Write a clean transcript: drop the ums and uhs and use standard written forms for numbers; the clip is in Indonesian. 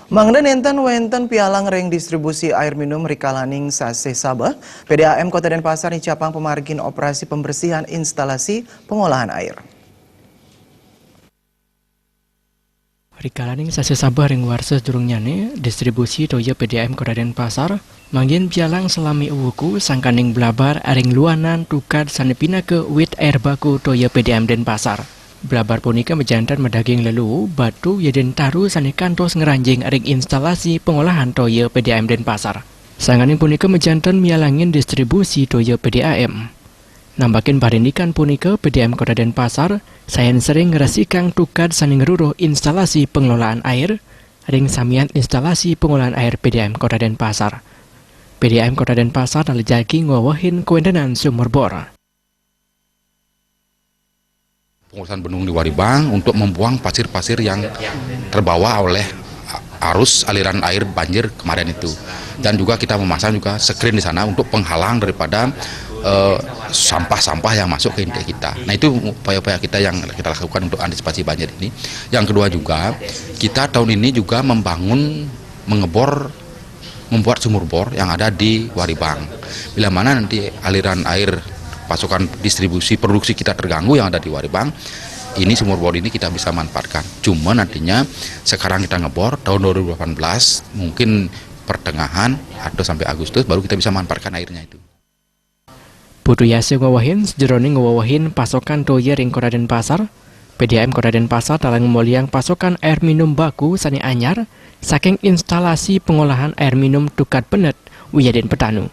Mangda nenten wenten pialang reng distribusi air minum rikalaning sase Sabah, PDAM Kota Denpasar nicapang pemargin operasi pembersihan instalasi pengolahan air. Rikalaning sase Sabah ring warsa durung nyane distribusi toya PDAM Kota Denpasar mangin pialang selami uwuku sangkaning blabar aring luanan tukad sanepina ke wit air baku toya PDAM Denpasar. Blabar punika mejantan medaging lelu batu yaden taru sane kantos ngeranjing aring instalasi pengolahan toya PDAM Denpasar. Sanganing punika mejantan mialangin distribusi toya PDAM. Nambakin parindikan punika PDAM Kota Denpasar sayan sering ngerasikang tukad sane ngeruruh instalasi pengelolaan air ring samian instalasi pengolahan air PDAM Kota Denpasar. PDAM Kota Denpasar nalejaki ngawahin kewendanan sumur bor. Pengurusan bendung di Waribang untuk membuang pasir-pasir yang terbawa oleh arus aliran air banjir kemarin itu, dan juga kita memasang juga screen di sana untuk penghalang daripada sampah-sampah yang masuk ke inti kita. Nah, itu upaya-upaya kita yang kita lakukan untuk antisipasi banjir ini. Yang kedua juga kita tahun ini juga membuat sumur bor yang ada di Waribang. Bila mana nanti aliran air pasokan distribusi produksi kita terganggu yang ada di Waribang, ini sumur bor ini kita bisa manfaatkan. Cuma nantinya sekarang kita ngebor tahun 2018 mungkin pertengahan atau sampai Agustus baru kita bisa manfaatkan airnya itu. Putu yase ngawahin sejeroning ngawahin pasokan toya ring Kota Denpasar, PDAM Kota Denpasar dalam ngemboliang pasokan air minum baku sani anyar saking instalasi pengolahan air minum tukad penet wiyaden petanu.